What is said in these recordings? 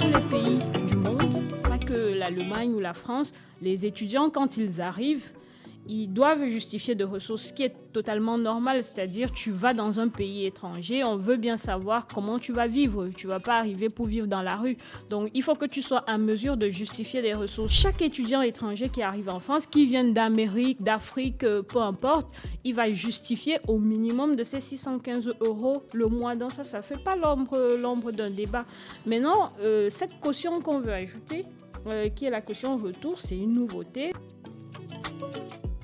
tous les pays du monde, pas que l'Allemagne ou la France, les étudiants, quand ils arrivent, ils doivent justifier de ressources, ce qui est totalement normal, c'est-à-dire tu vas dans un pays étranger, on veut bien savoir comment tu vas vivre, tu ne vas pas arriver pour vivre dans la rue. Donc il faut que tu sois en mesure de justifier des ressources. Chaque étudiant étranger qui arrive en France, qui vient d'Amérique, d'Afrique, peu importe, il va justifier au minimum de ses 615 € le mois. Donc ça ne fait pas l'ombre d'un débat. Maintenant, cette caution qu'on veut ajouter, qui est la caution retour, c'est une nouveauté.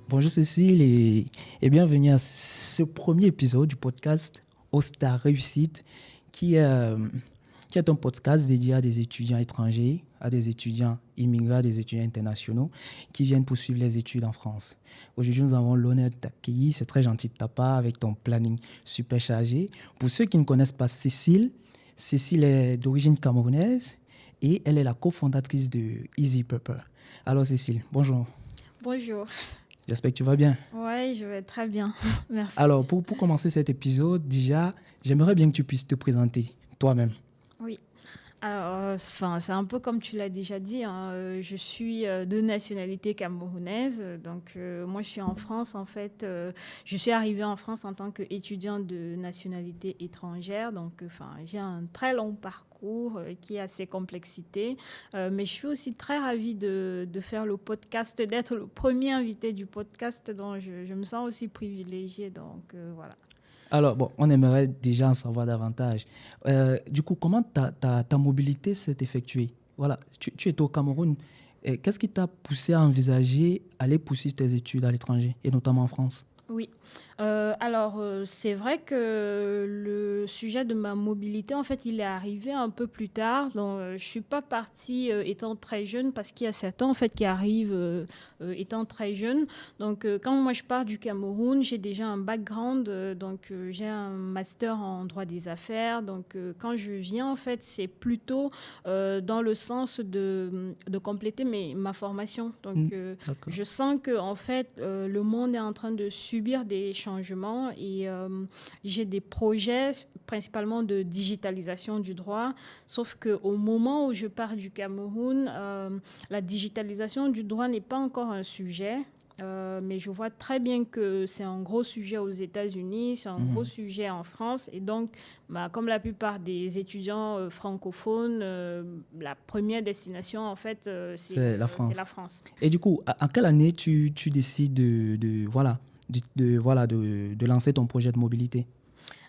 Bonjour Cécile et bienvenue à ce premier épisode du podcast Ostar Réussite qui est un podcast dédié à des étudiants étrangers, à des étudiants immigrés, à des étudiants internationaux qui viennent poursuivre les études en France. Aujourd'hui, nous avons l'honneur de t'accueillir. C'est très gentil de ta part avec ton planning super chargé. Pour ceux qui ne connaissent pas Cécile est d'origine camerounaise et elle est la cofondatrice de Easy Prepper. Alors Cécile, bonjour. Bonjour. J'espère que tu vas bien. Oui, je vais très bien. Merci. Alors, pour commencer cet épisode, déjà, j'aimerais bien que tu puisses te présenter toi-même. Oui. Alors, c'est un peu comme tu l'as déjà dit, hein, je suis de nationalité camerounaise. Donc, moi, je suis en France, en fait. Je suis arrivée en France en tant qu'étudiante de nationalité étrangère. Donc, j'ai un très long parcours qui a ses complexités. Mais je suis aussi très ravie de faire le podcast, d'être le premier invité du podcast. Donc, je me sens aussi privilégiée. Donc, voilà. Alors, on aimerait déjà en savoir davantage. Du coup, comment ta mobilité s'est effectuée? Voilà, tu es au Cameroun. Qu'est-ce qui t'a poussé à envisager aller poursuivre tes études à l'étranger, et notamment en France? Oui. C'est vrai que le sujet de ma mobilité, en fait, il est arrivé un peu plus tard. Donc, je ne suis pas partie étant très jeune parce qu'il y a certains, en fait, qui arrivent étant très jeune. Donc, quand moi, je pars du Cameroun, j'ai déjà un background. J'ai un master en droit des affaires. Donc, quand je viens, en fait, c'est plutôt dans le sens de compléter ma formation. Donc, je sens que, en fait, le monde est en train de subir des changements et j'ai des projets principalement de digitalisation du droit, sauf qu'au moment où je pars du Cameroun, la digitalisation du droit n'est pas encore un sujet. Mais je vois très bien que c'est un gros sujet aux États-Unis, c'est un gros sujet en France. Et donc, comme la plupart des étudiants francophones, la première destination, en fait, c'est la France. Et du coup, en quelle année tu décides de lancer ton projet de mobilité?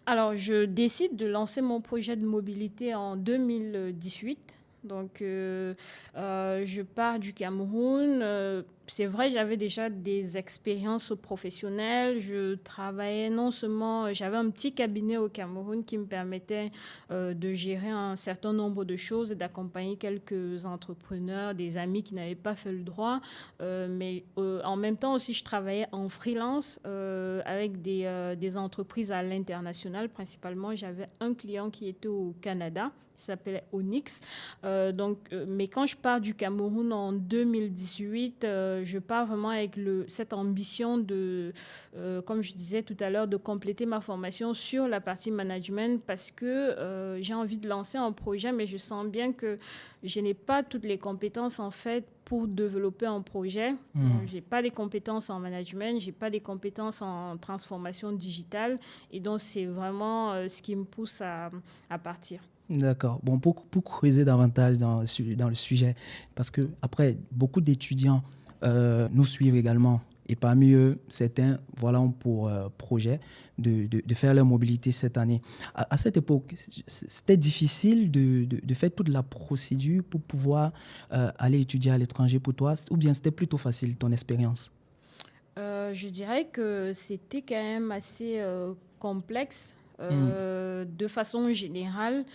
Alors, je décide de lancer mon projet de mobilité en 2018. Donc, je pars du Cameroun. C'est vrai, j'avais déjà des expériences professionnelles. Je travaillais non seulement... J'avais un petit cabinet au Cameroun qui me permettait de gérer un certain nombre de choses et d'accompagner quelques entrepreneurs, des amis qui n'avaient pas fait le droit. Mais en même temps aussi, je travaillais en freelance avec des entreprises à l'international. Principalement, j'avais un client qui était au Canada, qui s'appelait Onyx. Mais quand je pars du Cameroun en 2018, je pars vraiment avec cette ambition de, comme je disais tout à l'heure, de compléter ma formation sur la partie management parce que j'ai envie de lancer un projet, mais je sens bien que je n'ai pas toutes les compétences en fait pour développer un projet. Je n'ai pas les compétences en management, je n'ai pas les compétences en transformation digitale et donc c'est vraiment ce qui me pousse à partir. D'accord. Bon, pour creuser davantage dans le sujet, parce que après, beaucoup d'étudiants nous suivent également. Et parmi eux, certains ont pour projet de faire leur mobilité cette année. À cette époque, c'était difficile de faire toute la procédure pour pouvoir aller étudier à l'étranger pour toi, ou bien c'était plutôt facile, ton expérience? Je dirais que c'était quand même assez complexe. De façon générale.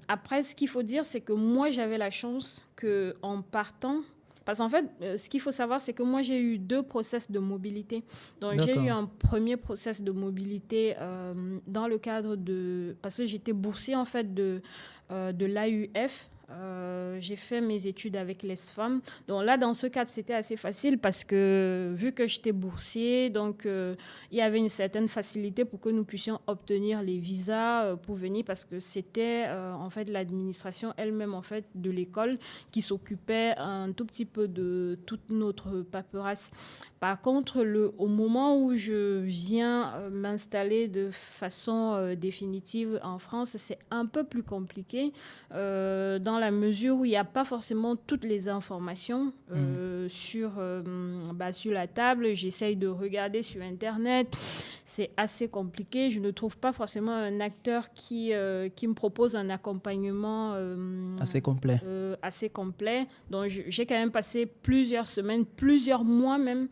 Après, ce qu'il faut dire, c'est que moi, j'avais la chance qu'en partant, parce qu'en fait, ce qu'il faut savoir, c'est que moi, j'ai eu 2 process de mobilité. Donc, j'ai eu un premier process de mobilité dans le cadre parce que j'étais boursier, en fait, de l'AUF, J'ai fait mes études avec l'ESFAM. Donc là, dans ce cadre, c'était assez facile parce que vu que j'étais boursier, donc il y avait une certaine facilité pour que nous puissions obtenir les visas pour venir parce que c'était en fait l'administration elle-même en fait de l'école qui s'occupait un tout petit peu de toute notre paperasse. Par contre, au moment où je viens m'installer de façon définitive en France, c'est un peu plus compliqué dans la mesure où il n'y a pas forcément toutes les informations sur la table. J'essaye de regarder sur Internet. C'est assez compliqué. Je ne trouve pas forcément un acteur qui me propose un accompagnement Assez complet. Assez complet. Donc, j'ai quand même passé plusieurs semaines, plusieurs mois même,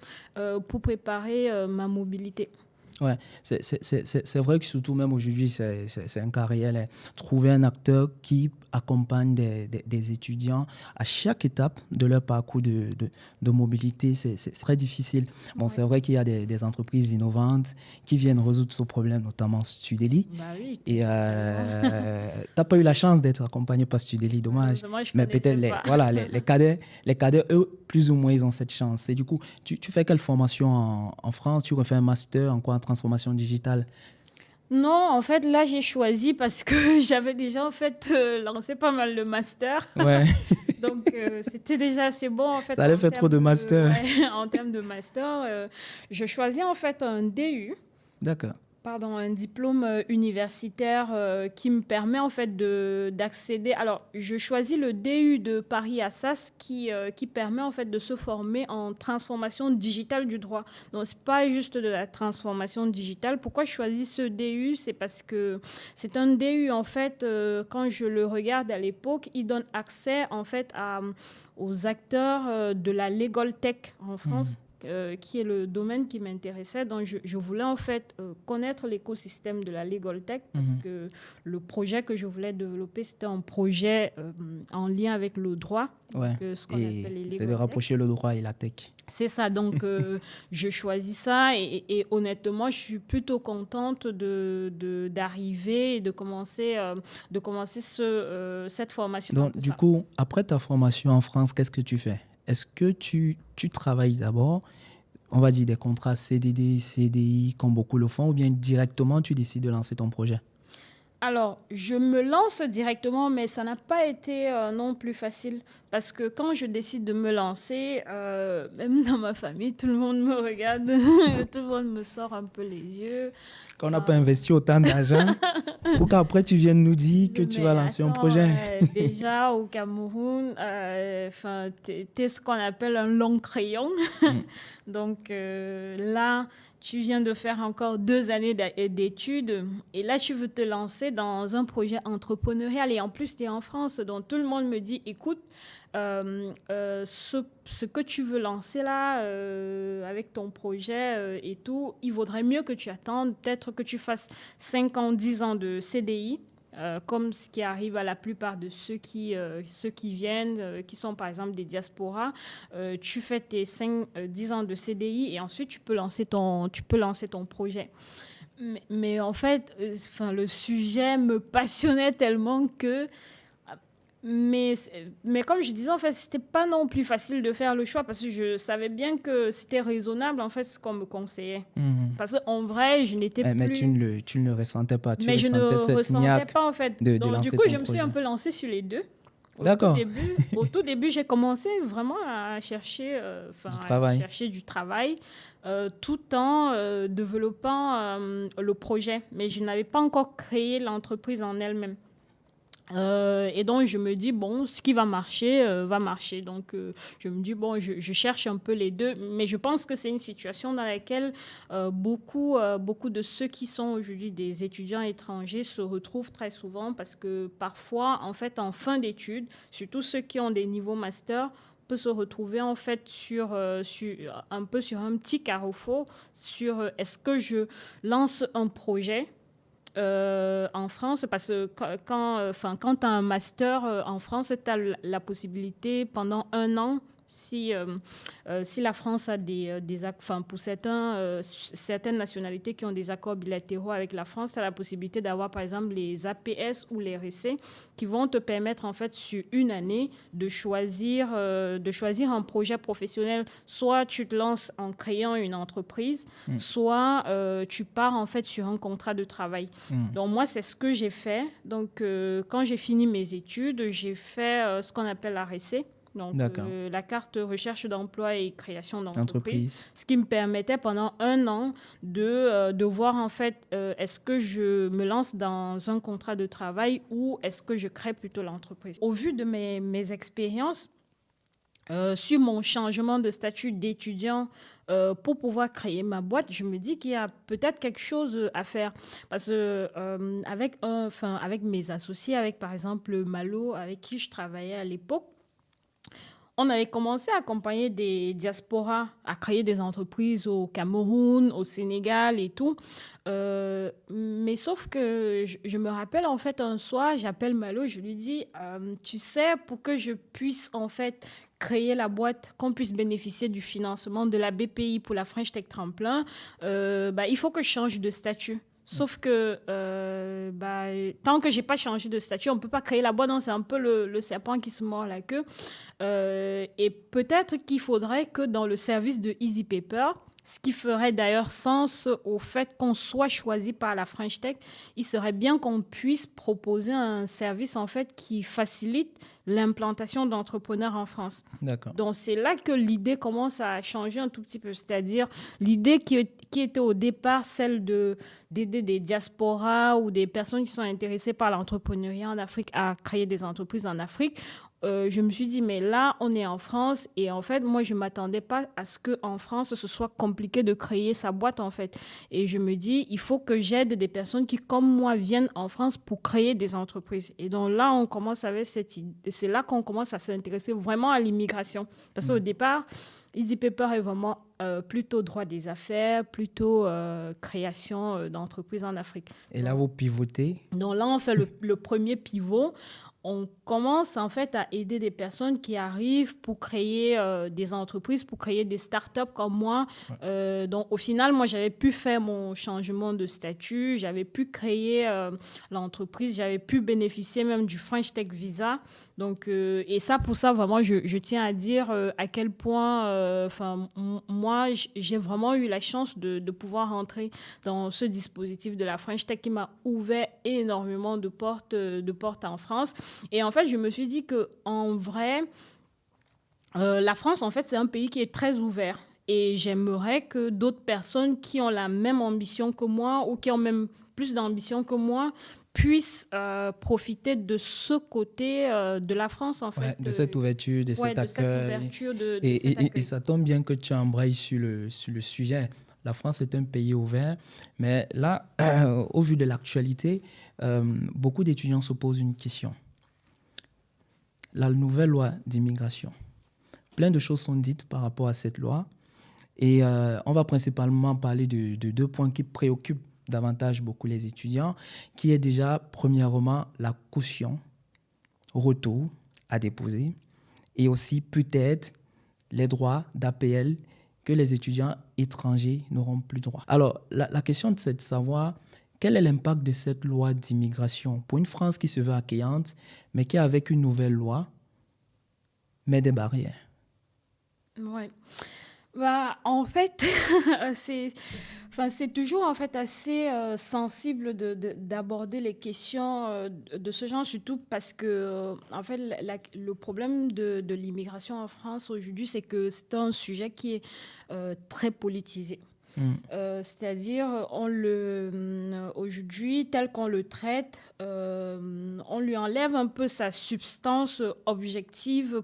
pour préparer ma mobilité. Ouais, c'est vrai que surtout même aujourd'hui, c'est un cas réel. Hein. Trouver un acteur qui accompagne des étudiants à chaque étape de leur parcours de mobilité, c'est très difficile. Bon, ouais. C'est vrai qu'il y a des entreprises innovantes qui viennent résoudre ce problème, notamment Studeli. Bah oui, et tu n'as pas eu la chance d'être accompagné par Studeli, dommage. Mais peut-être les cadets, eux, plus ou moins, ils ont cette chance. Et du coup, tu fais quelle formation en France? Tu refais un master en quoi? En transformation digitale? Non, en fait, là, j'ai choisi parce que j'avais déjà, en fait, lancé pas mal de masters. Ouais. Donc, c'était déjà assez bon, en fait. Ça allait faire trop de masters. En termes de master, je choisis, en fait, un DU. D'accord. Pardon, un diplôme universitaire qui me permet en fait d'accéder. Alors, je choisis le DU de Paris-Assas qui permet en fait de se former en transformation digitale du droit. Donc, c'est pas juste de la transformation digitale. Pourquoi je choisis ce DU? C'est parce que c'est un DU en fait. Quand je le regarde à l'époque, il donne accès en fait aux acteurs de la legal tech en France. Qui est le domaine qui m'intéressait. Donc, je voulais en fait connaître l'écosystème de la legal tech parce que le projet que je voulais développer, c'était un projet en lien avec le droit. Ouais. Ce qu'on appelle les legal c'est de rapprocher le droit et la tech. C'est ça. Donc, je choisis ça et honnêtement, je suis plutôt contente d'arriver et de commencer cette formation. Donc, du coup, après ta formation en France, qu'est-ce que tu fais? Est-ce que tu travailles d'abord, on va dire des contrats CDD, CDI, comme beaucoup le font, ou bien directement tu décides de lancer ton projet? Alors, je me lance directement, mais ça n'a pas été non plus facile. Parce que quand je décide de me lancer, même dans ma famille, tout le monde me regarde, tout le monde me sort un peu les yeux. Quand on n'a pas investi autant d'argent, pour qu'après tu viennes nous dire que tu vas lancer un projet. Déjà, au Cameroun, t'es ce qu'on appelle un long crayon. Donc là, tu viens de faire encore 2 années d'études et là, tu veux te lancer dans un projet entrepreneurial et en plus, tu es en France. Donc, tout le monde me dit, écoute, ce que tu veux lancer là, avec ton projet et tout, il vaudrait mieux que tu attendes, peut-être que tu fasses 5 ans, 10 ans de CDI. Comme ce qui arrive à la plupart de ceux qui viennent, qui sont par exemple des diasporas, tu fais tes 5-10 ans de CDI et ensuite tu peux lancer ton projet. Mais en fait, le sujet me passionnait tellement que... Mais comme je disais, en fait, c'était pas non plus facile de faire le choix parce que je savais bien que c'était raisonnable, en fait, ce qu'on me conseillait. Parce qu'en vrai, je n'étais plus... Mais tu ne le ressentais pas. Mais je ne ressentais pas, en fait. Donc, du coup, je me suis un peu lancée sur les deux. D'accord. Au tout début, j'ai commencé vraiment à chercher, du travail tout en développant le projet. Mais je n'avais pas encore créé l'entreprise en elle-même. Et donc, je me dis, bon, ce qui va marcher, va marcher. Donc, je me dis, bon, je cherche un peu les deux. Mais je pense que c'est une situation dans laquelle beaucoup de ceux qui sont aujourd'hui des étudiants étrangers se retrouvent très souvent parce que parfois, en fait, en fin d'études, surtout ceux qui ont des niveaux master, peut se retrouver en fait sur un petit carrefour sur est-ce que je lance un projet en France, parce que quand tu as un master en France, tu as la possibilité pendant 1 an Si la France a pour certaines nationalités qui ont des accords bilatéraux avec la France, tu as la possibilité d'avoir par exemple les APS ou les RC qui vont te permettre en fait sur une année de choisir un projet professionnel. Soit tu te lances en créant une entreprise, soit tu pars en fait sur un contrat de travail. Donc moi, c'est ce que j'ai fait. Donc quand j'ai fini mes études, j'ai fait ce qu'on appelle la RC. Donc, la carte recherche d'emploi et création d'entreprise, ce qui me permettait pendant 1 an de voir en fait est-ce que je me lance dans un contrat de travail ou est-ce que je crée plutôt l'entreprise. Au vu de mes expériences, sur mon changement de statut d'étudiant pour pouvoir créer ma boîte, je me dis qu'il y a peut-être quelque chose à faire. Parce que avec mes associés, avec par exemple Malo, avec qui je travaillais à l'époque, on avait commencé à accompagner des diasporas à créer des entreprises au Cameroun, au Sénégal et tout. Mais sauf que je me rappelle, en fait, un soir, j'appelle Malo, je lui dis, tu sais, pour que je puisse, en fait, créer la boîte, qu'on puisse bénéficier du financement de la BPI pour la French Tech Tremplin, il faut que je change de statut. Sauf que tant que je n'ai pas changé de statut, on ne peut pas créer la boîte. Donc c'est un peu le serpent qui se mord la queue. Et peut-être qu'il faudrait que dans le service de Easy Paper, ce qui ferait d'ailleurs sens au fait qu'on soit choisi par la French Tech, il serait bien qu'on puisse proposer un service en fait qui facilite l'implantation d'entrepreneurs en France. D'accord. Donc c'est là que l'idée commence à changer un tout petit peu. C'est-à-dire l'idée qui était au départ celle d'aider des diasporas ou des personnes qui sont intéressées par l'entrepreneuriat en Afrique à créer des entreprises en Afrique. Je me suis dit, mais là, on est en France et en fait, moi, je ne m'attendais pas à ce qu'en France, ce soit compliqué de créer sa boîte, en fait. Et je me dis, il faut que j'aide des personnes qui, comme moi, viennent en France pour créer des entreprises. Et donc là, on commence avec cette idée. C'est là qu'on commence à s'intéresser vraiment à l'immigration. Parce qu'au départ, Easy Paper est vraiment plutôt droit des affaires, plutôt création d'entreprises en Afrique. Et là, vous pivotez. Donc là, on fait le premier pivot. On commence en fait à aider des personnes qui arrivent pour créer des entreprises, pour créer des startups comme moi. Ouais. Donc au final, moi, j'avais pu faire mon changement de statut, j'avais pu créer l'entreprise, j'avais pu bénéficier même du French Tech Visa. Donc, et ça, pour ça, vraiment, je tiens à dire à quel point, moi, j'ai vraiment eu la chance de pouvoir entrer dans ce dispositif de la French Tech qui m'a ouvert énormément de portes en France. Et en fait, je me suis dit qu'en vrai, la France, en fait, c'est un pays qui est très ouvert. Et j'aimerais que d'autres personnes qui ont la même ambition que moi ou qui ont même plus d'ambition que moi puissent profiter de ce côté de la France, en fait. De cette ouverture, de cet accueil. Et ça tombe bien que tu embrayes sur le sujet. La France est un pays ouvert, mais là, au vu de l'actualité, beaucoup d'étudiants se posent une question. La nouvelle loi d'immigration. Plein de choses sont dites par rapport à cette loi. Et on va principalement parler de 2 points qui préoccupent davantage beaucoup les étudiants, qui est déjà, premièrement, la caution, retour à déposer, et aussi peut-être les droits d'APL que les étudiants étrangers n'auront plus droit. Alors, la question, c'est de savoir quel est l'impact de cette loi d'immigration pour une France qui se veut accueillante, mais qui, avec une nouvelle loi, met des barrières. Oui. En fait, c'est toujours en fait assez sensible d'aborder les questions de ce genre, surtout parce que en fait, le problème de l'immigration en France aujourd'hui, c'est que c'est un sujet qui est très politisé. C'est-à-dire, aujourd'hui, tel qu'on le traite, on lui enlève un peu sa substance objective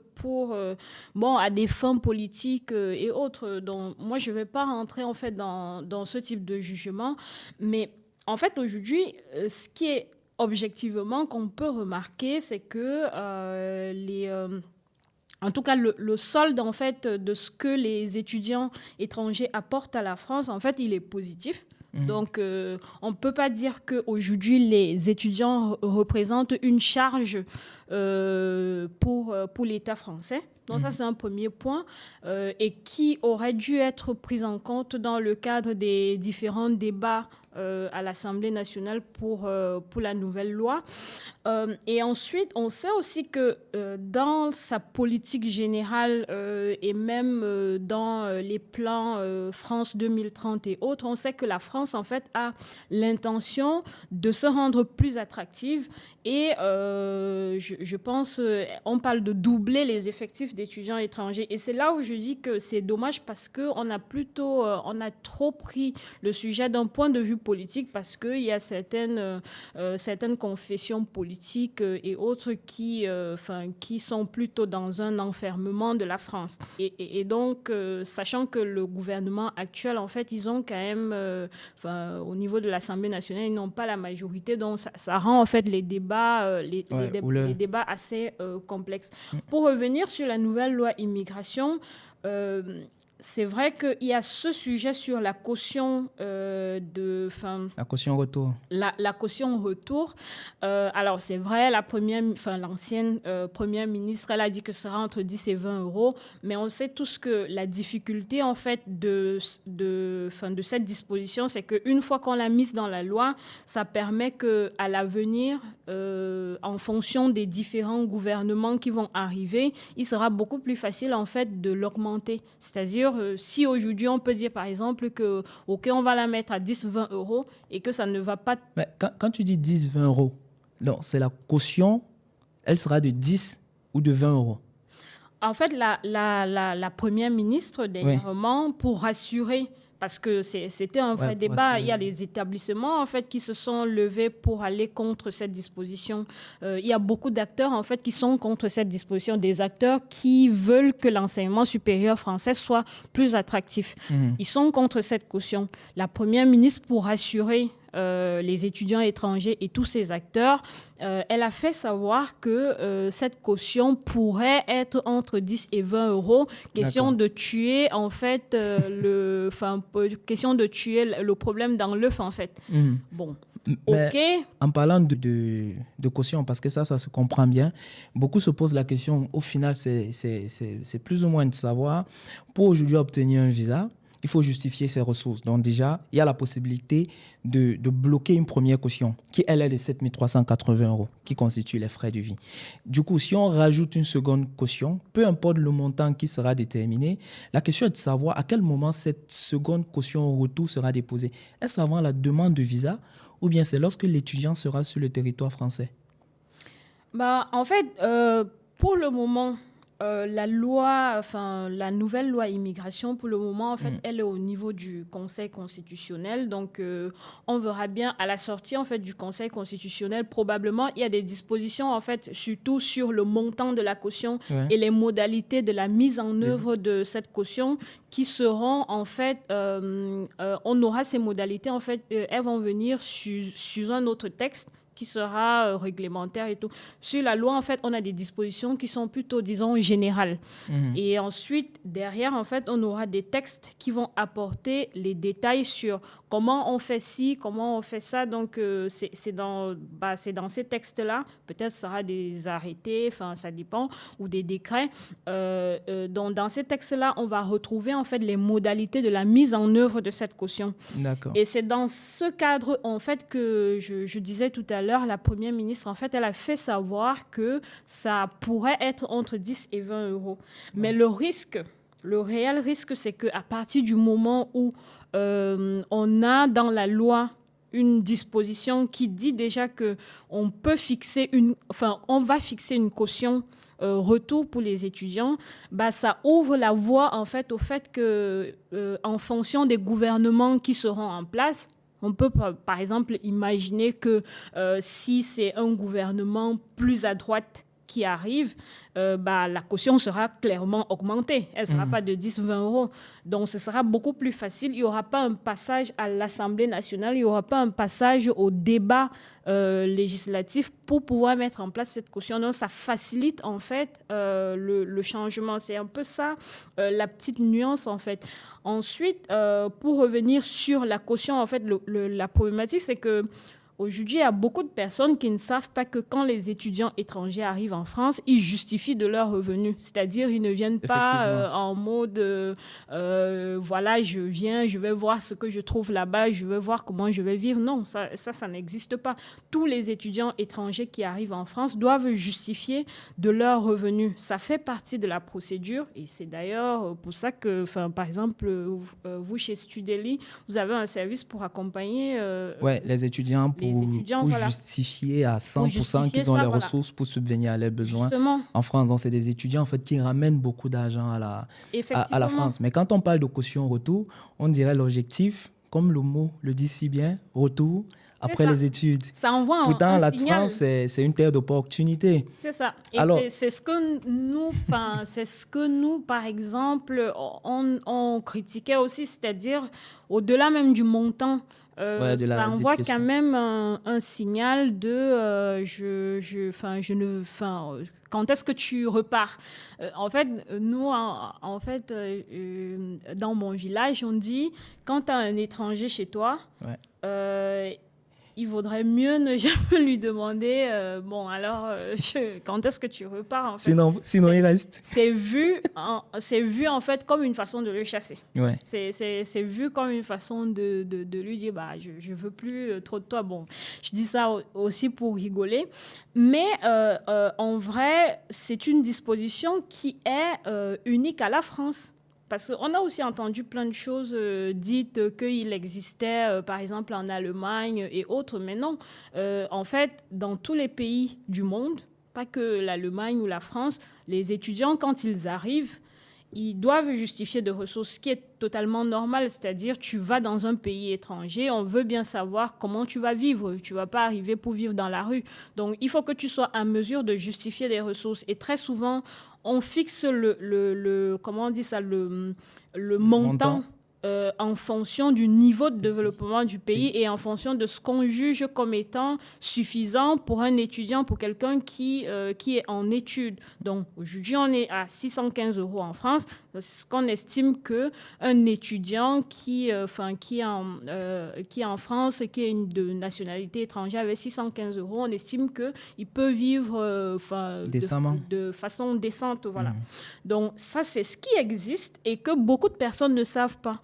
à des fins politiques et autres. Donc, moi, je ne vais pas rentrer en fait dans ce type de jugement. Mais en fait, aujourd'hui, ce qui est objectivement qu'on peut remarquer, c'est que en tout cas, le solde en fait de ce que les étudiants étrangers apportent à la France, en fait, il est positif. Donc, on ne peut pas dire qu'aujourd'hui, les étudiants représentent une charge pour l'État français. Donc ça, c'est un premier point et qui aurait dû être pris en compte dans le cadre des différents débats à l'Assemblée nationale pour la nouvelle loi. Et ensuite, on sait aussi que dans sa politique générale et même dans les plans France 2030 et autres, on sait que la France, en fait, a l'intention de se rendre plus attractive et je pense, on parle de doubler les effectifs d'étudiants étrangers. Et c'est là où je dis que c'est dommage parce qu'on a trop pris le sujet d'un point de vue politique parce qu'il y a certaines confessions politiques et autres qui sont plutôt dans un enfermement de la France. Et donc, sachant que le gouvernement actuel, en fait, ils ont quand même, au niveau de l'Assemblée nationale, ils n'ont pas la majorité, donc ça rend en fait les débats assez complexes. Pour revenir sur la nouvelle loi immigration, c'est vrai qu'il y a ce sujet sur la caution la caution retour. La caution retour. Alors, c'est vrai, l'ancienne première ministre, elle a dit que ce sera entre 10 et 20 euros, mais on sait tous que la difficulté, en fait, de cette disposition, c'est qu'une fois qu'on l'a mise dans la loi, ça permet qu'à l'avenir, en fonction des différents gouvernements qui vont arriver, il sera beaucoup plus facile, en fait, de l'augmenter. C'est-à-dire, si aujourd'hui, on peut dire, par exemple, que, OK, on va la mettre à 10, 20 euros et que ça ne va pas... Mais quand tu dis 10, 20 euros, non, c'est la caution, elle sera de 10 ou de 20 euros. En fait, la première ministre, dernièrement, pour rassurer, parce que c'était un vrai débat, il y a les établissements, en fait, qui se sont levés pour aller contre cette disposition. Il y a beaucoup d'acteurs, en fait, qui sont contre cette disposition, des acteurs qui veulent que l'enseignement supérieur français soit plus attractif. Ils sont contre cette caution. La première ministre, pour rassurer les étudiants étrangers et tous ces acteurs, elle a fait savoir que cette caution pourrait être entre 10 et 20 euros. Question de tuer, en fait, question de tuer le problème dans l'œuf, en fait. Bon. Mais en parlant de caution, parce que ça se comprend bien, beaucoup se posent la question, au final, c'est plus ou moins de savoir, pour aujourd'hui obtenir un visa, il faut justifier ses ressources. Donc déjà, il y a la possibilité de bloquer une première caution qui, elle, est de 7 380 euros, qui constitue les frais de vie. Du coup, si on rajoute une seconde caution, peu importe le montant qui sera déterminé, la question est de savoir à quel moment cette seconde caution au retour sera déposée. Est-ce avant la demande de visa ou bien c'est lorsque l'étudiant sera sur le territoire français? En fait, pour le moment... la nouvelle loi immigration, pour le moment, en fait, elle est au niveau du Conseil constitutionnel. Donc, on verra bien à la sortie, en fait, du Conseil constitutionnel. Probablement, il y a des dispositions, en fait, surtout sur le montant de la caution et les modalités de la mise en œuvre de cette caution qui seront, en fait, on aura ces modalités, en fait, elles vont venir sur un autre texte qui sera réglementaire et tout. Sur la loi, en fait, on a des dispositions qui sont plutôt, disons, générales. Et ensuite, derrière, en fait, on aura des textes qui vont apporter les détails sur comment on fait ci, comment on fait ça. Donc, c'est dans ces textes-là, peut-être ce sera des arrêtés, ça dépend, ou des décrets. Donc, dans ces textes-là, on va retrouver, en fait, les modalités de la mise en œuvre de cette caution. D'accord. Et c'est dans ce cadre, en fait, que je disais tout à l'heure, la première ministre, en fait, elle a fait savoir que ça pourrait être entre 10 et 20 euros. Mais le réel risque, c'est qu'à partir du moment où on a dans la loi une disposition qui dit déjà qu'on peut fixer on va fixer une caution retour pour les étudiants, ça ouvre la voie, en fait, au fait que, en fonction des gouvernements qui seront en place, on peut, par exemple, imaginer que si c'est un gouvernement plus à droite qui arrive, la caution sera clairement augmentée. Elle ne sera pas de 10, 20 euros. Donc, ce sera beaucoup plus facile. Il n'y aura pas un passage à l'Assemblée nationale, il n'y aura pas un passage au débat législatif pour pouvoir mettre en place cette caution. Donc, ça facilite, en fait, le changement. C'est un peu ça, la petite nuance, en fait. Ensuite, pour revenir sur la caution, en fait, la problématique, c'est que Aujourd'hui, il y a beaucoup de personnes qui ne savent pas que quand les étudiants étrangers arrivent en France, ils justifient de leurs revenus. C'est-à-dire, ils ne viennent pas en mode voilà, je viens, je vais voir ce que je trouve là-bas, je vais voir comment je vais vivre. Non, ça n'existe pas. Tous les étudiants étrangers qui arrivent en France doivent justifier de leurs revenus. Ça fait partie de la procédure et c'est d'ailleurs pour ça que, par exemple, vous, chez Studeli, vous avez un service pour accompagner les étudiants pour voilà. justifier à 100% qu'ils ont les ressources pour subvenir à leurs besoins. Justement. En France, donc c'est des étudiants en fait, qui ramènent beaucoup d'argent à la France. Mais quand on parle de caution-retour, on dirait l'objectif, comme le mot le dit si bien, retour après les études. Ça envoie Pourtant, la signal. France, c'est une terre d'opportunité. C'est ça. Et alors, c'est ce que nous, par exemple, on critiquait aussi, c'est-à-dire au-delà même du montant. Ça envoie quand même un signal de quand est-ce que tu repars. En fait, nous, dans mon village, on dit quand tu as un étranger chez toi, il vaudrait mieux ne jamais lui demander quand est-ce que tu repars en fait. Sinon il reste. C'est vu en fait comme une façon de le chasser. Ouais. C'est vu comme une façon de lui dire je veux plus trop de toi. Bon, je dis ça aussi pour rigoler, mais en vrai c'est une disposition qui est unique à la France. Parce qu'on a aussi entendu plein de choses dites qu'il existait, par exemple, en Allemagne et autres. Mais non, en fait, dans tous les pays du monde, pas que l'Allemagne ou la France, les étudiants, quand ils arrivent, ils doivent justifier de ressources, ce qui est totalement normal. C'est-à-dire, tu vas dans un pays étranger, on veut bien savoir comment tu vas vivre. Tu ne vas pas arriver pour vivre dans la rue. Donc, il faut que tu sois en mesure de justifier des ressources. Et très souvent, on fixe le montant en fonction du niveau de développement du pays et en fonction de ce qu'on juge comme étant suffisant pour un étudiant, pour quelqu'un qui est en études. Donc, aujourd'hui, on est à 615 € en France. Ce qu'on estime qu'un étudiant qui est en France, qui est de nationalité étrangère, avec 615 €, on estime qu'il peut vivre de façon décente. Voilà. Donc, ça, c'est ce qui existe et que beaucoup de personnes ne savent pas.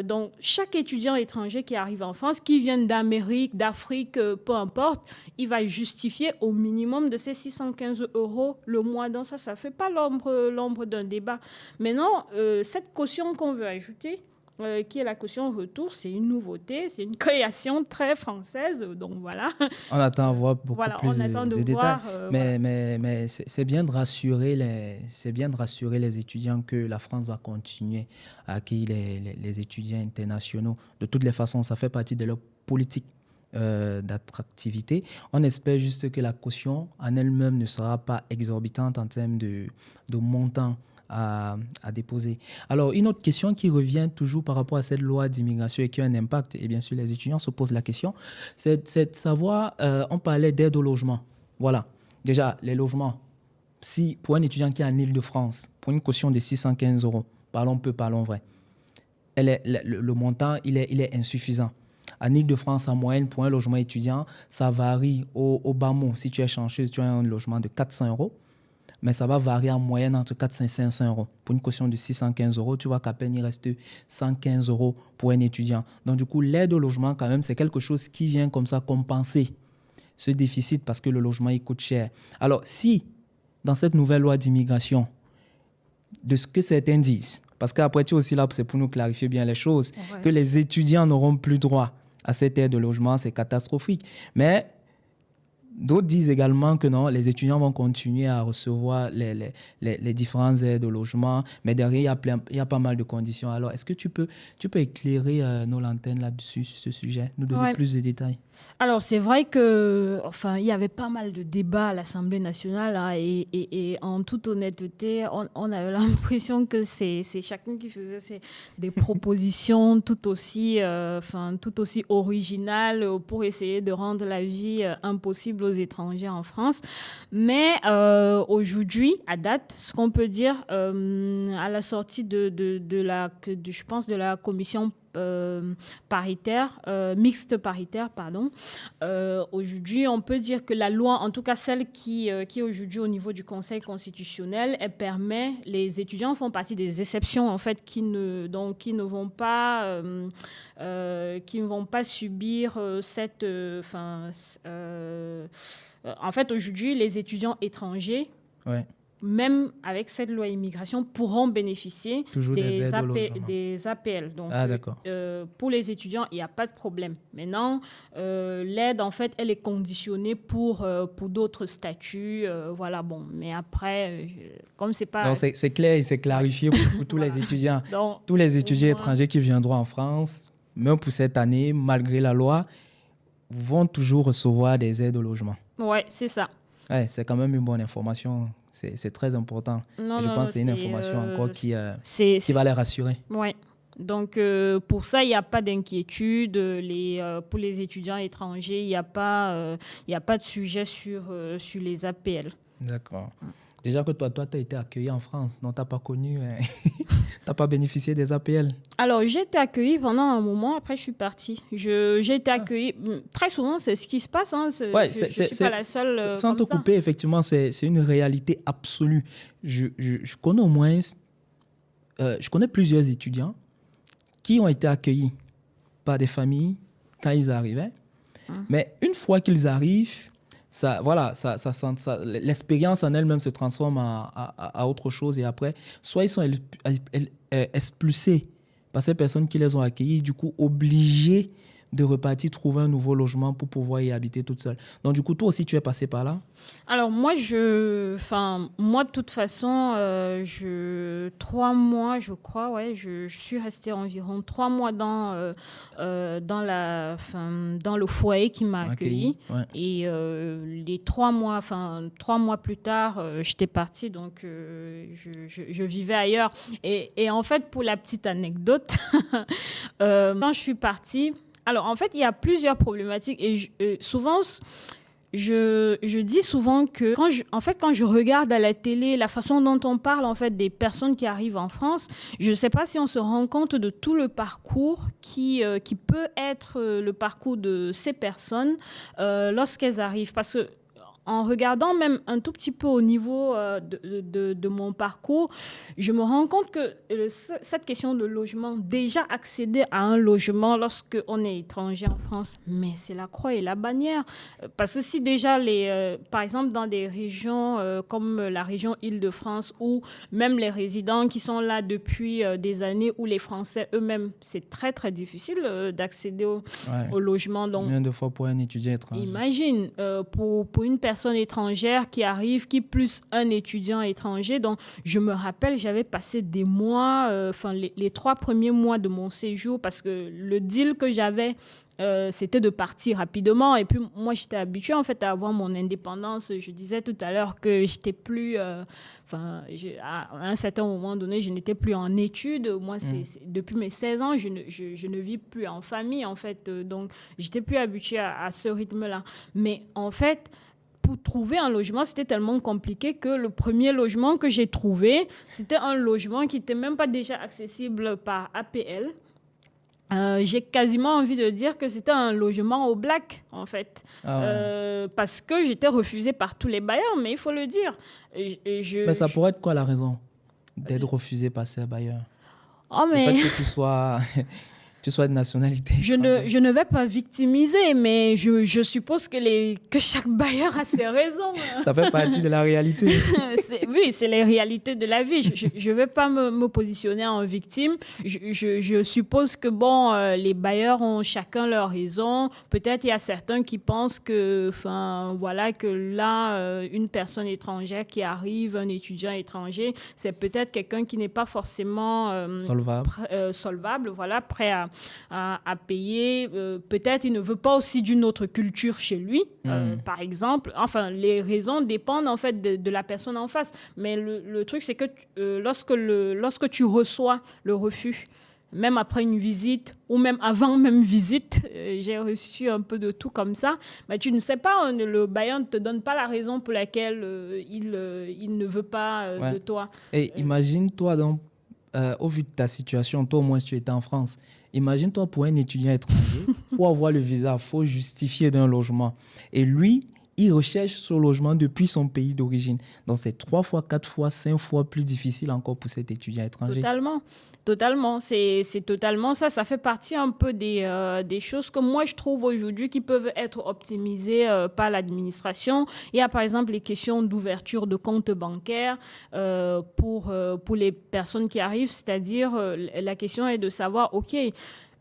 Donc, chaque étudiant étranger qui arrive en France, qui vient d'Amérique, d'Afrique, peu importe, il va justifier au minimum de ces 615 € le mois. Donc, ça ne fait pas l'ombre d'un débat. Maintenant, cette caution qu'on veut ajouter, qui est la caution retour, c'est une nouveauté, c'est une création très française, donc voilà. On attend à voir beaucoup plus de détails, mais c'est bien de rassurer les étudiants que la France va continuer à accueillir les étudiants internationaux. De toutes les façons, ça fait partie de leur politique d'attractivité. On espère juste que la caution en elle-même ne sera pas exorbitante en termes de montant à déposer. Alors, une autre question qui revient toujours par rapport à cette loi d'immigration et qui a un impact, et bien sûr les étudiants se posent la question, c'est de savoir, on parlait d'aide au logement. Voilà, déjà les logements, si pour un étudiant qui est en Île-de-France, pour une caution de 615 €, parlons peu, parlons vrai, le montant, il est insuffisant. En Île-de-France, en moyenne, pour un logement étudiant, ça varie au bas mot. Si tu es chanceux, tu as un logement de 400 €. Mais ça va varier en moyenne entre 400 et 500 €. Pour une caution de 615 €, tu vois qu'à peine il reste 115 € pour un étudiant. Donc du coup, l'aide au logement, quand même, c'est quelque chose qui vient comme ça compenser ce déficit parce que le logement, il coûte cher. Alors si, dans cette nouvelle loi d'immigration, de ce que certains disent, parce qu'après tu es aussi là, c'est pour nous clarifier bien les choses, que les étudiants n'auront plus droit à cette aide de logement, c'est catastrophique. Mais d'autres disent également que non, les étudiants vont continuer à recevoir les différentes aides au logement, mais derrière, il y a pas mal de conditions. Alors, est-ce que tu peux éclairer nos lanternes là-dessus, sur ce sujet, nous donner plus de détails? Alors, c'est vrai il y avait pas mal de débats à l'Assemblée nationale hein, et en toute honnêteté, on avait l'impression que c'est chacun qui faisait des propositions tout aussi originales pour essayer de rendre la vie impossible aux étrangers en France. Mais aujourd'hui, à date, ce qu'on peut dire à la sortie je pense de la commission mixte paritaire, pardon. Aujourd'hui, on peut dire que la loi, en tout cas celle qui est aujourd'hui au niveau du Conseil constitutionnel, elle permet, les étudiants font partie des exceptions en fait qui ne vont pas subir cette en fait, aujourd'hui, les étudiants étrangers, même avec cette loi immigration, pourront bénéficier des APL. Donc, pour les étudiants, il n'y a pas de problème. Maintenant, l'aide, en fait, elle est conditionnée pour d'autres statuts. Voilà, bon. Mais après, comme c'est pas... Donc, c'est clair et c'est clarifié pour tous les étudiants. Donc, tous les étudiants étrangers qui viendront en France, même pour cette année, malgré la loi, vont toujours recevoir des aides au logement. Oui, c'est ça. Ouais, c'est quand même une bonne information. C'est très important. Je pense que c'est une information encore qui va les rassurer. Oui. Donc, pour ça, il n'y a pas d'inquiétude. Pour les étudiants étrangers, il n'y a pas de sujet sur les APL. D'accord. Déjà que toi, tu as été accueilli en France, donc tu n'as pas connu, tu n'as pas bénéficié des APL. Alors, j'ai été accueillie pendant un moment, après je suis partie. J'ai été accueillie, très souvent, c'est ce qui se passe. Hein, je ne suis pas la seule. Sans te couper, effectivement, c'est une réalité absolue. Je connais au moins, je connais plusieurs étudiants qui ont été accueillis par des familles quand ils arrivaient. Mais une fois qu'ils arrivent, l'expérience en elle-même se transforme à autre chose. Et après, soit ils sont expulsés par ces personnes qui les ont accueillis, du coup obligés de repartir trouver un nouveau logement pour pouvoir y habiter toute seule. Donc, du coup, toi aussi, tu es passé par là? Alors, moi, de toute façon, 3 mois, je crois, je suis restée environ 3 mois dans le foyer qui m'a accueillie. Ouais. Et les 3 mois plus tard, j'étais partie, donc je vivais ailleurs. Et en fait, pour la petite anecdote, quand je suis partie, alors, en fait, il y a plusieurs problématiques et souvent, je dis souvent que quand je regarde à la télé la façon dont on parle en fait des personnes qui arrivent en France, je ne sais pas si on se rend compte de tout le parcours qui peut être le parcours de ces personnes lorsqu'elles arrivent. Parce que en regardant même un tout petit peu au niveau de mon parcours, je me rends compte que cette question de logement, déjà accéder à un logement lorsqu'on est étranger en France, mais c'est la croix et la bannière. Parce que si déjà, par exemple, dans des régions comme la région Île-de-France, où même les résidents qui sont là depuis des années, où les Français eux-mêmes, c'est très, très difficile d'accéder au logement. Donc, combien de fois pour un étudiant étranger? Imagine, pour une personne étrangère qui arrive, qui plus un étudiant étranger. Donc, je me rappelle, j'avais passé des mois, les 3 premiers mois de mon séjour, parce que le deal que j'avais, c'était de partir rapidement. Et puis, moi, j'étais habituée, en fait, à avoir mon indépendance. Je disais tout à l'heure que j'étais plus... à un certain moment donné, je n'étais plus en études. Moi, depuis mes 16 ans, je ne vis plus en famille, en fait. Donc, j'étais plus habituée à ce rythme-là. Mais, en fait... pour trouver un logement, c'était tellement compliqué que le premier logement que j'ai trouvé, c'était un logement qui n'était même pas déjà accessible par APL. J'ai quasiment envie de dire que c'était un logement au black, en fait. Parce que j'étais refusée par tous les bailleurs, mais il faut le dire. Mais ça pourrait être quoi la raison d'être refusée par ces bailleurs? Le fait que tu sois de nationalité. Je ne vais pas victimiser, mais je suppose que chaque bailleur a ses raisons. Ça fait partie de la réalité. Oui, c'est les réalités de la vie. Je ne vais pas me positionner en victime. Je suppose que les bailleurs ont chacun leurs raisons. Peut-être il y a certains qui pensent que là, une personne étrangère qui arrive, un étudiant étranger, c'est peut-être quelqu'un qui n'est pas forcément solvable, prêt à payer. Peut-être il ne veut pas aussi d'une autre culture chez lui, par exemple. Enfin, les raisons dépendent en fait de la personne en face. Mais le truc, c'est que lorsque tu reçois le refus, même après une visite ou même avant même visite, j'ai reçu un peu de tout comme ça, mais tu ne sais pas, le bailleur ne te donne pas la raison pour laquelle il ne veut pas de toi. Et imagine-toi donc au vu de ta situation, toi au moins tu étais en France, imagine-toi pour un étudiant étranger, pour avoir le visa, il faut justifier d'un logement. Et lui, il recherche ce logement depuis son pays d'origine. Donc c'est 3 fois, 4 fois, 5 fois plus difficile encore pour cet étudiant étranger. Totalement, totalement. C'est totalement ça. Ça fait partie un peu des choses que moi je trouve aujourd'hui qui peuvent être optimisées par l'administration. Il y a par exemple les questions d'ouverture de compte bancaire pour les personnes qui arrivent. C'est-à-dire, la question est de savoir, OK,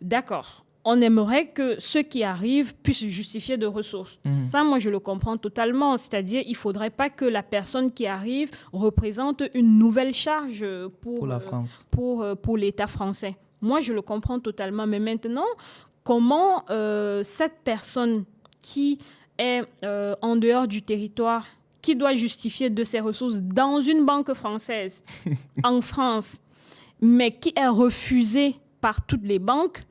d'accord. On aimerait que ceux qui arrivent puissent justifier de ressources. Ça, moi, je le comprends totalement. C'est-à-dire, il ne faudrait pas que la personne qui arrive représente une nouvelle charge Pour la France. pour l'État français. Moi, je le comprends totalement. Mais maintenant, comment cette personne qui est en dehors du territoire, qui doit justifier de ses ressources dans une banque française, en France, mais qui est refusée par toutes les banques,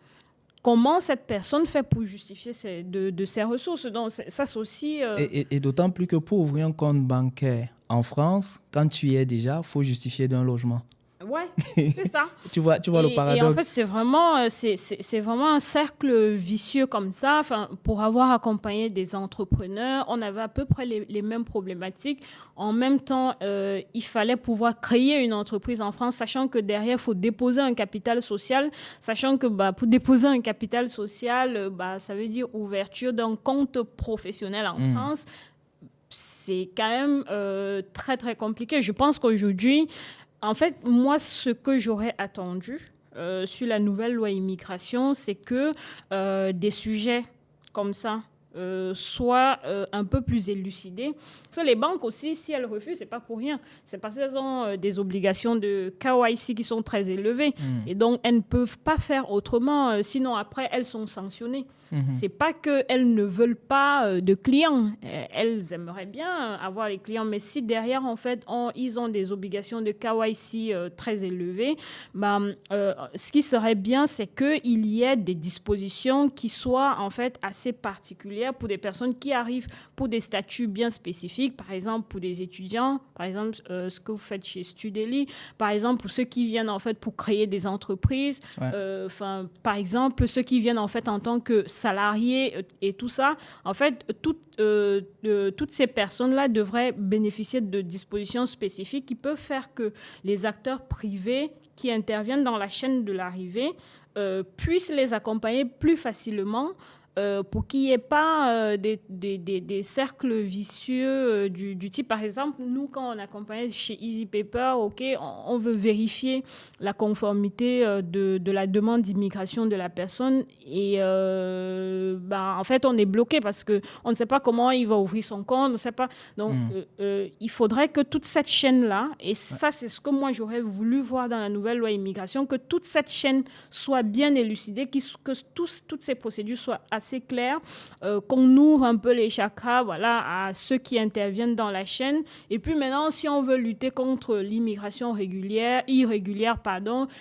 comment cette personne fait pour justifier de ses ressources? Donc, ça, c'est aussi... Et d'autant plus que pour ouvrir un compte bancaire en France, quand tu y es déjà, il faut justifier d'un logement. Ouais, c'est ça. Tu vois le paradoxe. Et en fait, c'est vraiment un cercle vicieux comme ça. Enfin, pour avoir accompagné des entrepreneurs, on avait à peu près les mêmes problématiques. En même temps, il fallait pouvoir créer une entreprise en France, sachant que derrière, il faut déposer un capital social, sachant que pour déposer un capital social, ça veut dire ouverture d'un compte professionnel en France. C'est quand même très, très compliqué. Je pense qu'aujourd'hui, en fait, moi, ce que j'aurais attendu sur la nouvelle loi immigration, c'est que des sujets comme ça soient un peu plus élucidés. Parce que les banques aussi, si elles refusent, c'est pas pour rien. C'est parce qu'elles ont des obligations de KYC qui sont très élevées. Et donc, elles ne peuvent pas faire autrement. Sinon, après, elles sont sanctionnées. C'est pas qu'elles ne veulent pas de clients. Elles aimeraient bien avoir les clients, mais si derrière, en fait, ils ont des obligations de KYC très élevées, ce qui serait bien, c'est qu'il y ait des dispositions qui soient, en fait, assez particulières pour des personnes qui arrivent pour des statuts bien spécifiques, par exemple, pour des étudiants, par exemple, ce que vous faites chez Studeli, par exemple, pour ceux qui viennent, en fait, pour créer des entreprises, par exemple, ceux qui viennent, en fait, en tant que salariés et tout ça, en fait, toutes ces personnes-là devraient bénéficier de dispositions spécifiques qui peuvent faire que les acteurs privés qui interviennent dans la chaîne de l'arrivée puissent les accompagner plus facilement pour qu'il n'y ait pas des cercles vicieux du type, par exemple, nous, quand on accompagne chez Easy Paper, on veut vérifier la conformité de la demande d'immigration de la personne et en fait, on est bloqué parce qu'on ne sait pas comment il va ouvrir son compte, on ne sait pas. Donc, il faudrait que toute cette chaîne-là, et ça, c'est ce que moi, j'aurais voulu voir dans la nouvelle loi immigration, que toute cette chaîne soit bien élucidée, que toutes ces procédures soient assez clair, qu'on ouvre un peu les chakras à ceux qui interviennent dans la chaîne. Et puis maintenant, si on veut lutter contre l'immigration irrégulière,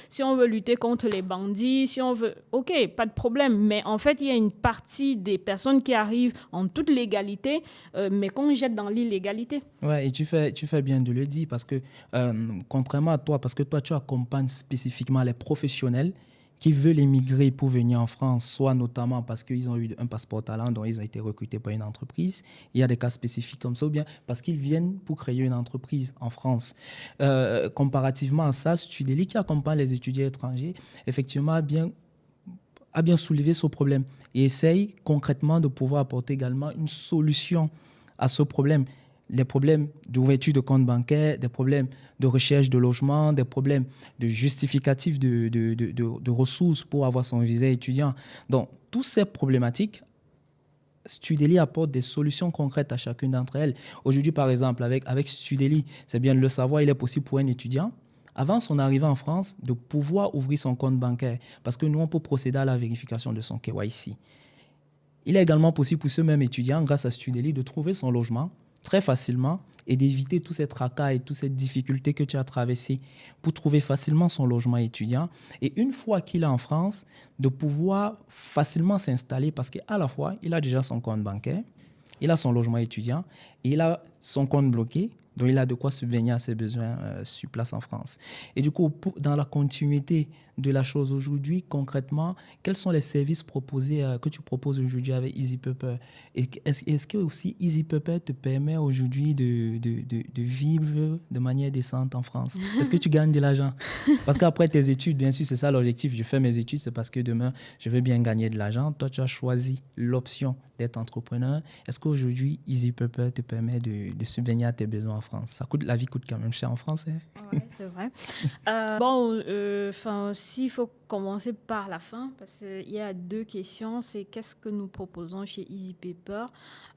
si on veut lutter contre les bandits, si on veut... OK, pas de problème. Mais en fait, il y a une partie des personnes qui arrivent en toute légalité, mais qu'on jette dans l'illégalité. Ouais, et tu fais bien de le dire parce que, contrairement à toi, parce que toi, tu accompagnes spécifiquement les professionnels qui veulent émigrer pour venir en France, soit notamment parce qu'ils ont eu un passeport talent, dont ils ont été recrutés par une entreprise. Il y a des cas spécifiques comme ça, ou bien parce qu'ils viennent pour créer une entreprise en France. Comparativement à ça, Studeli, qui accompagne les étudiants étrangers, effectivement, a bien soulevé ce problème et essaye concrètement de pouvoir apporter également une solution à ce problème. Les problèmes d'ouverture de compte bancaire, des problèmes de recherche de logement, des problèmes de justificatif de ressources pour avoir son visa étudiant. Donc, toutes ces problématiques, Studeli apporte des solutions concrètes à chacune d'entre elles. Aujourd'hui, par exemple, avec Studeli, c'est bien de le savoir, il est possible pour un étudiant, avant son arrivée en France, de pouvoir ouvrir son compte bancaire parce que nous, on peut procéder à la vérification de son KYC. Il est également possible pour ce même étudiant, grâce à Studeli, de trouver son logement très facilement et d'éviter tous ces tracas et toutes ces difficultés que tu as traversées pour trouver facilement son logement étudiant. Et une fois qu'il est en France, de pouvoir facilement s'installer parce qu'à la fois, il a déjà son compte bancaire, il a son logement étudiant et il a son compte bloqué Donc, il a de quoi subvenir à ses besoins sur place en France. Et du coup, dans la continuité de la chose aujourd'hui, concrètement, quels sont les services proposés que tu proposes aujourd'hui avec Easy Pepper? Et est-ce que aussi Easy Pepper te permet aujourd'hui de vivre de manière décente en France? Est-ce que tu gagnes de l'argent? Parce qu'après tes études, bien sûr, c'est ça l'objectif. Je fais mes études, c'est parce que demain, je veux bien gagner de l'argent. Toi, tu as choisi l'option d'être entrepreneur. Est-ce qu'aujourd'hui, Easy Pepper te permet de subvenir à tes besoins en France? La vie coûte quand même cher en France. Hein? Oui, c'est vrai. S'il faut commencer par la fin, parce qu'il y a 2 questions, c'est qu'est-ce que nous proposons chez Easy Pepper.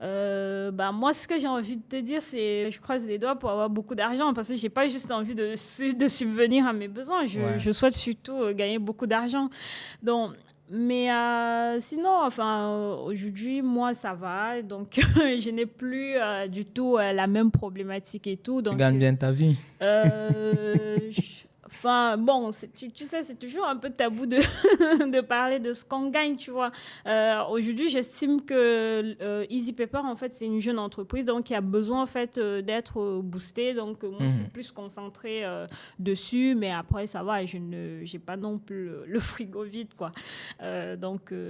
Moi, ce que j'ai envie de te dire, c'est je croise les doigts pour avoir beaucoup d'argent, parce que je n'ai pas juste envie de subvenir à mes besoins. Je souhaite surtout gagner beaucoup d'argent. Donc, mais sinon, aujourd'hui, moi, ça va. Donc, je n'ai plus du tout la même problématique et tout. Donc, tu gagnes bien ta vie. Tu sais, c'est toujours un peu tabou de parler de ce qu'on gagne, tu vois. Aujourd'hui, j'estime que Easy Pepper, en fait, c'est une jeune entreprise, donc il y a besoin, en fait, d'être boosté. Donc, moi, je suis plus concentrée dessus, mais après, ça va, je n'ai pas non plus le frigo vide, quoi.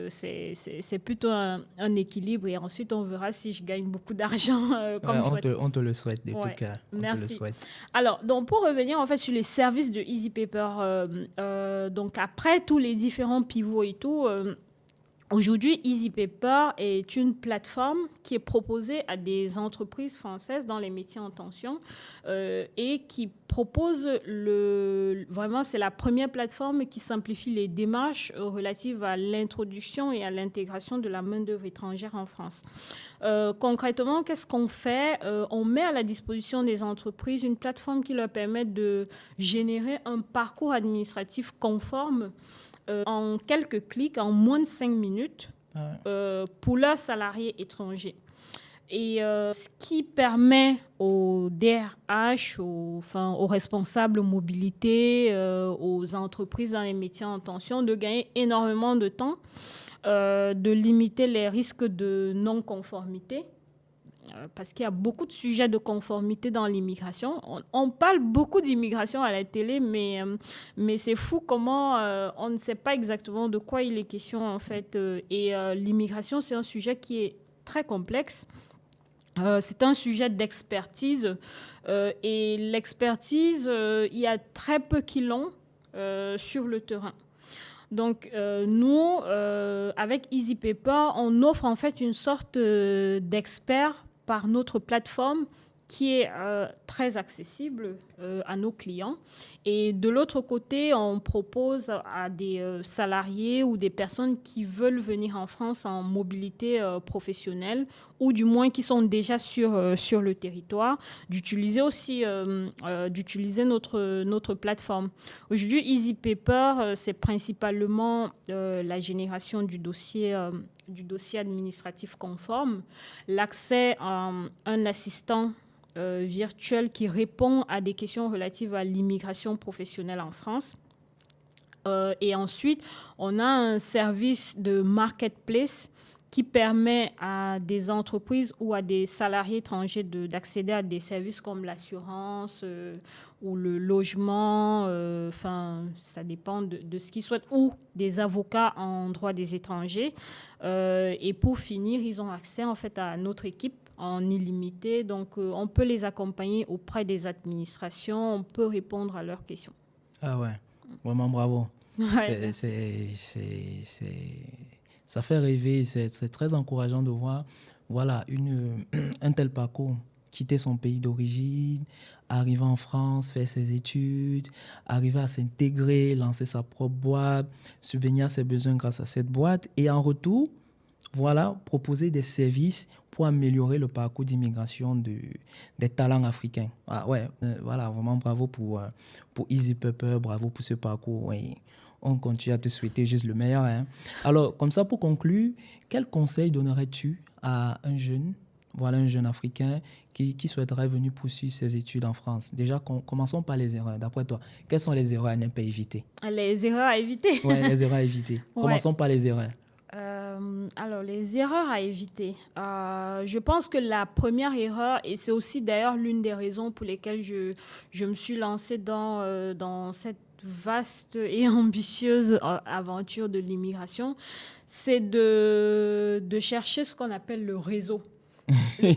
C'est plutôt un équilibre, et ensuite, on verra si je gagne beaucoup d'argent. On te le souhaite, de tout cas. Merci. Alors, donc, pour revenir, en fait, sur les services de Easy Pepper, donc après tous les différents pivots et tout, aujourd'hui, Easy Pepper est une plateforme qui est proposée à des entreprises françaises dans les métiers en tension et qui propose vraiment, c'est la première plateforme qui simplifie les démarches relatives à l'introduction et à l'intégration de la main-d'œuvre étrangère en France. Concrètement, qu'est-ce qu'on fait? On met à la disposition des entreprises une plateforme qui leur permet de générer un parcours administratif conforme en quelques clics, en moins de 5 minutes, pour leurs salariés étrangers. Et ce qui permet aux DRH, aux responsables mobilité, aux entreprises dans les métiers en tension de gagner énormément de temps, de limiter les risques de non-conformité. Parce qu'il y a beaucoup de sujets de conformité dans l'immigration. On parle beaucoup d'immigration à la télé, mais c'est fou comment on ne sait pas exactement de quoi il est question, en fait. Et l'immigration, c'est un sujet qui est très complexe. C'est un sujet d'expertise. Et l'expertise, il y a très peu qui l'ont sur le terrain. Donc, nous, avec Easy Pepper, on offre en fait une sorte d'expert par notre plateforme qui est très accessible à nos clients. Et de l'autre côté, on propose à des salariés ou des personnes qui veulent venir en France en mobilité professionnelle ou du moins qui sont déjà sur le territoire, d'utiliser aussi notre plateforme. Aujourd'hui, Easy Pepper, c'est principalement la génération du dossier administratif conforme, l'accès à un assistant virtuel qui répond à des questions relatives à l'immigration professionnelle en France. Et ensuite, on a un service de marketplace qui permet à des entreprises ou à des salariés étrangers d'accéder à des services comme l'assurance ou le logement, ça dépend de ce qu'ils souhaitent, ou des avocats en droit des étrangers. Et pour finir, ils ont accès en fait à notre équipe en illimité. Donc, on peut les accompagner auprès des administrations, on peut répondre à leurs questions. Ah ouais, vraiment bravo. Ouais, ça fait rêver, c'est très encourageant de voir un tel parcours, quitter son pays d'origine, arriver en France, faire ses études, arriver à s'intégrer, lancer sa propre boîte, subvenir à ses besoins grâce à cette boîte et en retour, proposer des services pour améliorer le parcours d'immigration des talents africains. Vraiment bravo pour Easy Pepper, bravo pour ce parcours. Ouais. On continue à te souhaiter juste le meilleur. Hein. Alors, comme ça, pour conclure, quel conseil donnerais-tu à un jeune Africain qui souhaiterait venir poursuivre ses études en France? Déjà, commençons par les erreurs. D'après toi, quelles sont les erreurs à ne pas éviter? Les erreurs à éviter. Oui, les erreurs à éviter. Ouais. Commençons par les erreurs. Alors, les erreurs à éviter. Je pense que la première erreur, et c'est aussi d'ailleurs l'une des raisons pour lesquelles je me suis lancée dans cette vaste et ambitieuse aventure de l'immigration, c'est de chercher ce qu'on appelle le réseau. Les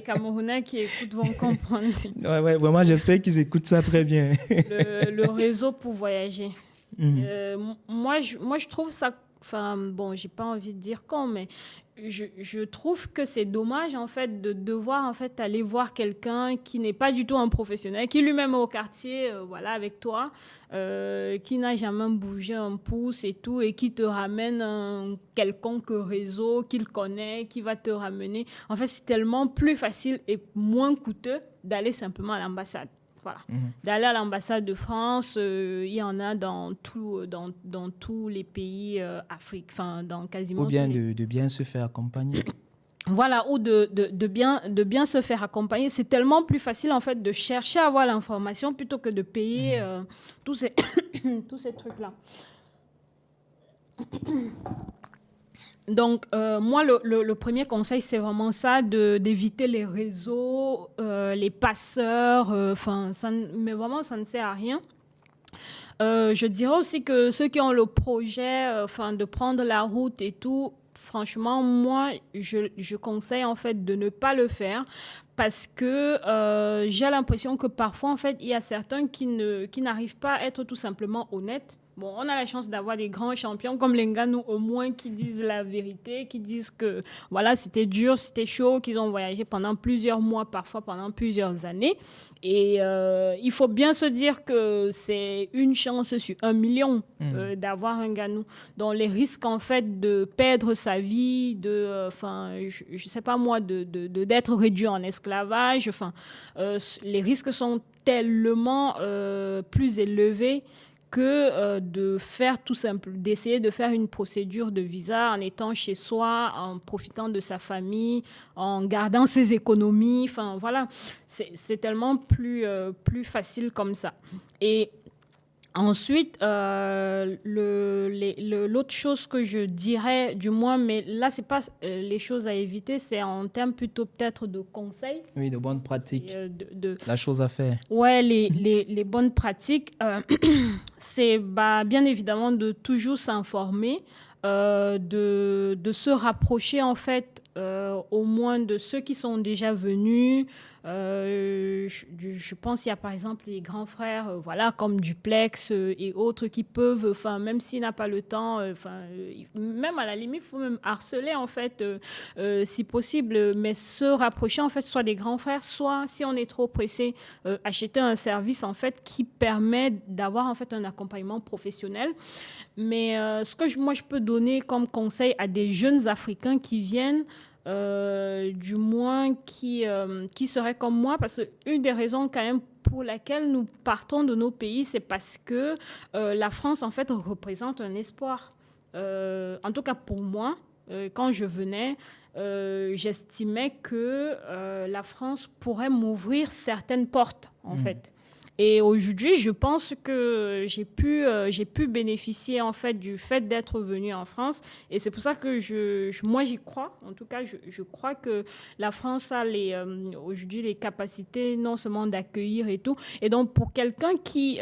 Camerounais qui écoutent vont comprendre. Ouais, vraiment, j'espère qu'ils écoutent ça très bien. Le réseau pour voyager. Mhm. Moi, je trouve ça. Enfin, bon, j'ai pas envie de dire quand, mais je trouve que c'est dommage, en fait, de devoir, en fait, aller voir quelqu'un qui n'est pas du tout un professionnel, qui lui-même est au quartier, voilà, avec toi, qui n'a jamais bougé un pouce et tout, et qui te ramène un quelconque réseau qu'il connaît, qui va te ramener. En fait, c'est tellement plus facile et moins coûteux d'aller simplement à l'ambassade. Voilà. D'aller à l'ambassade de France, il y en a dans tous les pays Afrique, enfin dans Ou quasiment tous bien les. de bien se faire accompagner. Voilà, ou de bien se faire accompagner. C'est tellement plus facile en fait de chercher à avoir l'information plutôt que de payer tous ces, tous ces trucs-là. Donc, moi, le premier conseil, c'est vraiment ça, d'éviter les réseaux, les passeurs, mais vraiment, ça ne sert à rien. Je dirais aussi que ceux qui ont le projet, de prendre la route et tout, franchement, moi, je conseille en fait de ne pas le faire parce que j'ai l'impression que parfois, en fait, il y a certains qui n'arrivent pas à être tout simplement honnêtes. Bon, on a la chance d'avoir des grands champions comme les Ngannou au moins qui disent la vérité, qui disent que voilà, c'était dur, c'était chaud, qu'ils ont voyagé pendant plusieurs mois, parfois pendant plusieurs années. Et il faut bien se dire que c'est une chance sur 1 million d'avoir un Ngannou. Donc les risques en fait de perdre sa vie, je sais pas moi, d'être réduit en esclavage, les risques sont tellement plus élevés que de faire tout simple, d'essayer de faire une procédure de visa en étant chez soi, en profitant de sa famille, en gardant ses économies. Enfin, voilà, c'est tellement plus facile comme ça. Et ensuite, l'autre chose que je dirais, du moins, mais là, c'est pas les choses à éviter, c'est en termes plutôt peut-être de conseils. Oui, de bonnes pratiques. De La chose à faire. Ouais, les bonnes pratiques, c'est bien évidemment de toujours s'informer, de se rapprocher en fait au moins de ceux qui sont déjà venus. Je pense qu'il y a par exemple les grands frères, voilà, comme Duplex et autres qui peuvent, même s'il n'a pas le temps, même à la limite, il faut même harceler en fait, si possible, mais se rapprocher en fait soit des grands frères, soit si on est trop pressé, acheter un service en fait qui permet d'avoir en fait un accompagnement professionnel. Mais ce que moi je peux donner comme conseil à des jeunes Africains qui viennent, du moins qui seraient comme moi, parce qu'une des raisons quand même pour laquelle nous partons de nos pays, c'est parce que la France en fait représente un espoir. En tout cas pour moi, quand je venais, j'estimais que la France pourrait m'ouvrir certaines portes en fait. Et aujourd'hui, je pense que j'ai pu bénéficier en fait du fait d'être venue en France. Et c'est pour ça que moi j'y crois. En tout cas, je crois que la France a aujourd'hui les capacités non seulement d'accueillir et tout. Et donc pour quelqu'un qui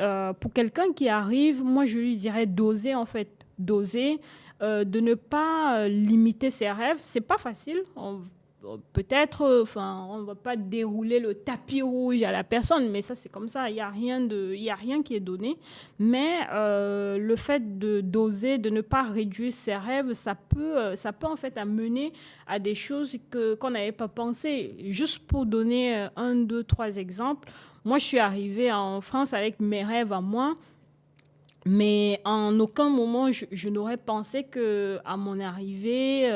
arrive, moi je lui dirais d'oser en fait, d'oser, de ne pas limiter ses rêves. C'est pas facile. Peut-être, on ne va pas dérouler le tapis rouge à la personne, mais ça, c'est comme ça. Il n'y a rien qui est donné. Mais le fait d'oser, de ne pas réduire ses rêves, ça peut en fait amener à des choses qu'on n'avait pas pensé. Juste pour donner 1, 2, 3 exemples, moi, je suis arrivée en France avec mes rêves à moi. Mais en aucun moment, je n'aurais pensé qu'à mon arrivée,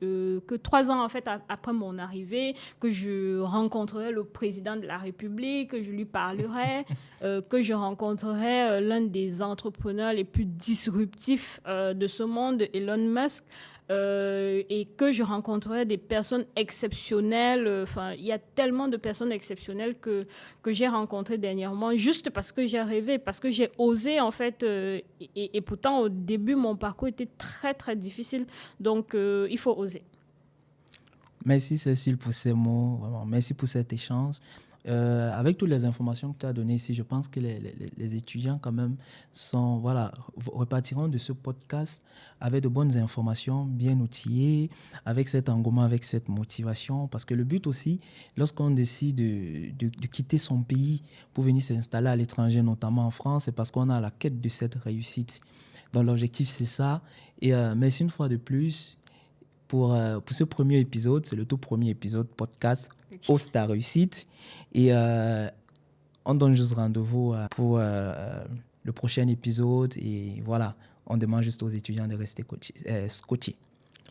que 3 ans en fait après mon arrivée, que je rencontrerais le président de la République, que je lui parlerais, que je rencontrerais l'un des entrepreneurs les plus disruptifs de ce monde, Elon Musk. et que je rencontrerais des personnes exceptionnelles. Enfin, il y a tellement de personnes exceptionnelles que j'ai rencontrées dernièrement, juste parce que j'ai rêvé, parce que j'ai osé, en fait. Et pourtant, au début, mon parcours était très, très difficile. Donc, il faut oser. Merci Cécile pour ces mots, vraiment. Merci pour cet échange. Avec toutes les informations que tu as données ici, je pense que les étudiants quand même voilà, repartiront de ce podcast avec de bonnes informations, bien outillés, avec cet engouement, avec cette motivation. Parce que le but aussi, lorsqu'on décide de quitter son pays pour venir s'installer à l'étranger, notamment en France, c'est parce qu'on a la quête de cette réussite. Donc l'objectif, c'est ça. Et merci une fois de plus pour ce premier épisode. C'est le tout premier épisode podcast au Star Réussite. Et on donne juste rendez-vous pour le prochain épisode. Et voilà, on demande juste aux étudiants de rester scotchés.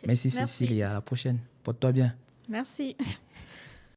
Merci Cécile et à la prochaine. Porte-toi bien. Merci.